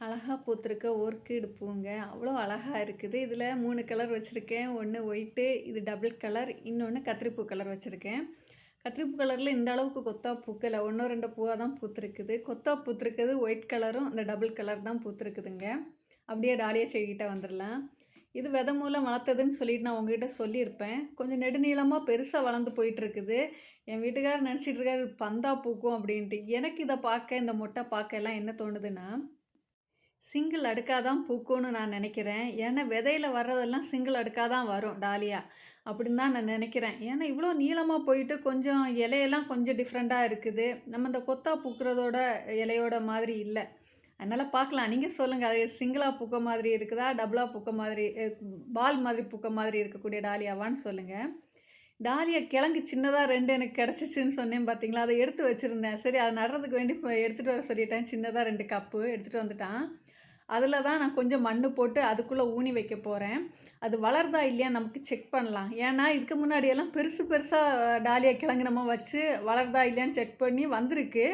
அழகா பூத்திருக்க ஓர்க்கிட் பூங்க. அவ்வளோ அழகா இருக்குது. இதில் 3 கலர் வச்சுருக்கேன். ஒன்று ஒயிட்டு, இது டபுள் கலர், இன்னொன்று கத்திரிப்பூ கலர் வச்சுருக்கேன். கத்திரிப்பூ கலரில் இந்த அளவுக்கு கொத்தா பூக்கல. 1 2 பூவாக தான் பூத்திருக்குது. கொத்தா பூத்திருக்குது ஒயிட் கலரும் இந்த டபுள் கலர் தான் பூத்திருக்குதுங்க. அப்படியே டாலியா செடிக்கிட்ட வந்துடலாம். இது விதை மூலம் வளர்த்ததுன்னு சொல்லிட்டு நான் உங்ககிட்ட சொல்லியிருப்பேன். கொஞ்சம் நெடுநீளமாக பெருசாக வளர்ந்து போயிட்டுருக்குது. என் வீட்டுக்காரர் நினச்சிட்டு இருக்காரு பந்தா பூக்கும் அப்படின்ட்டு. எனக்கு இதை பார்க்க, இந்த மொட்டை பார்க்க எல்லாம் என்ன தோணுதுன்னா, சிங்கிள் அடுக்காக தான் பூக்கும்னு நான் நினைக்கிறேன். ஏன்னா விதையில வர்றதெல்லாம் சிங்கிள் அடுக்காக தான் வரும் டாலியா. அப்படின்னு தான் நான் நினைக்கிறேன். ஏன்னா இவ்வளோ நீளமாக போயிட்டு கொஞ்சம் இலையெல்லாம் கொஞ்சம் டிஃப்ரெண்ட்டாக இருக்குது. நம்ம இந்த கொத்தா பூக்கிறதோட இலையோட மாதிரி இல்லை. அதனால் பார்க்கலாம். நீங்கள் சொல்லுங்கள், அது சிங்கிளாக பூக்க மாதிரி இருக்குதா, டபுளாக பூக்க மாதிரி பால் மாதிரி பூக்க மாதிரி இருக்கக்கூடிய டாலியாவான்னு சொல்லுங்கள். டாலியா கிழங்கு சின்னதாக 2 எனக்கு கிடச்சிச்சின்னு சொன்னேன் பார்த்தீங்களா, அதை எடுத்து வச்சுருந்தேன். சரி அதை நடுறதுக்கு வேண்டி எடுத்துகிட்டு வர சொல்லிட்டேன். சின்னதாக 2 கப்பு எடுத்துகிட்டு வந்துட்டான். அதில் தான் நான் கொஞ்சம் மண் போட்டு அதுக்குள்ளே ஊனி வைக்க போகிறேன். அது வளருதா இல்லையா நமக்கு செக் பண்ணலாம். ஏன்னா இதுக்கு முன்னாடியெல்லாம் பெருசு பெருசாக டாலியா கிழங்கு நம்ம வச்சு வளருதா இல்லையான்னு செக் பண்ணி வந்திருக்கு.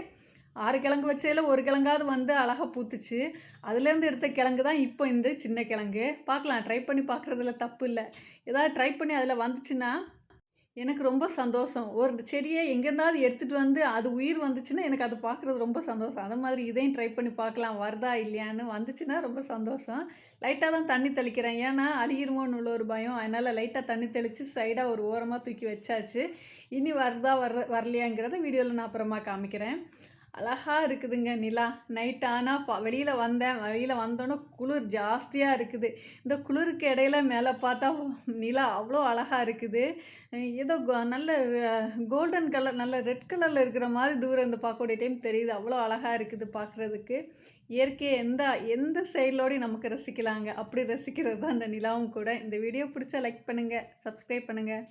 6 கிழங்கு வச்சதில் 1 கிழங்காவது வந்து அழகாக பூத்துச்சு. அதுலேருந்து எடுத்த கிழங்கு தான் இப்போ இந்த சின்ன கிழங்கு. பார்க்கலாம், ட்ரை பண்ணி பார்க்குறதுல தப்பு இல்லை. ஏதாவது ட்ரை பண்ணி அதில் வந்துச்சுன்னா எனக்கு ரொம்ப சந்தோஷம். ஒரு செடியை எங்கேருந்தாவது எடுத்துகிட்டு வந்து அது உயிர் வந்துச்சுன்னா எனக்கு அது பார்க்குறது ரொம்ப சந்தோஷம். அது மாதிரி இதையும் ட்ரை பண்ணி பார்க்கலாம், வருதா இல்லையான்னு. வந்துச்சுன்னா ரொம்ப சந்தோஷம். லைட்டாக தான் தண்ணி தெளிக்கிறேன். ஏன்னா அழுகிருமோன்னு உள்ள ஒரு பயம். அதனால் லைட்டாக தண்ணி தெளித்து சைடாக ஒரு ஓரமாக தூக்கி வச்சாச்சு. இனி வருதா வரலையாங்கிறத வீடியோவில் நான் அப்புறமா காமிக்கிறேன். அழகா இருக்குதுங்க நிலா. நைட் ஆனால் வெளியில் வந்தேன். வெளியில் வந்தோன்னே குளிர் ஜாஸ்தியாக இருக்குது. இந்த குளிருக்கு இடையில மேலே பார்த்தா நிலா அவ்வளோ அழகாக இருக்குது. ஏதோ நல்ல கோல்டன் கலர், நல்ல ரெட் கலரில் இருக்கிற மாதிரி தூரம் இருந்து பார்க்கக்கூடிய டைம் தெரியுது. அவ்வளோ அழகாக இருக்குது பார்க்குறதுக்கு. இயற்கையை எந்த எந்த செயலோடையும் நமக்கு ரசிக்கலாங்க. அப்படி ரசிக்கிறது தான் இந்த நிலாவும் கூட. இந்த வீடியோ பிடிச்சா லைக் பண்ணுங்கள், சப்ஸ்கிரைப் பண்ணுங்கள்.